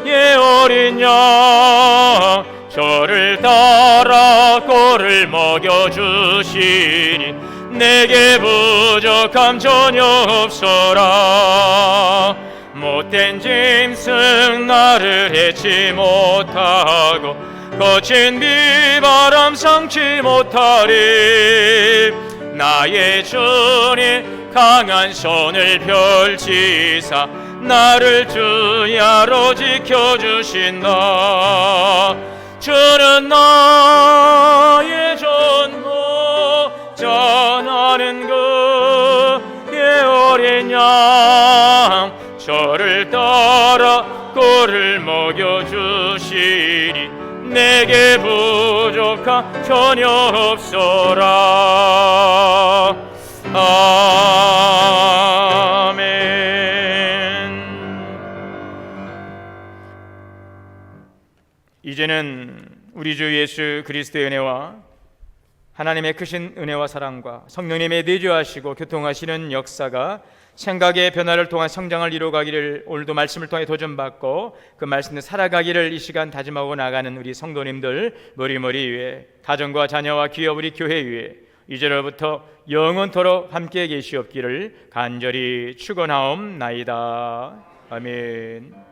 그의 어린 양. 저를 따라 꼴을 먹여주시니 내게 부족함 전혀 없어라. 못된 짐승 나를 해치 못하고 거친 비바람 상치 못하리. 나의 주님 강한 손을 펼치사 나를 주야로 지켜주신다. 주는 나의 전부자, 나는 그의 어린 양. 저를 따라 꼴을 먹여주시니 내게 부족함 전혀 없어라. 아멘. 이제는 우리 주 예수 그리스도의 은혜와 하나님의 크신 은혜와 사랑과 성령님의 내주하시고 교통하시는 역사가 생각의 변화를 통한 성장을 이루어가기를, 오늘도 말씀을 통해 도전받고 그 말씀을 살아가기를 이 시간 다짐하고 나가는 우리 성도님들 머리머리 위에, 가정과 자녀와 기업 우리 교회 위에, 이제로부터 영원토록 함께 계시옵기를 간절히 축원하옵나이다. 아멘.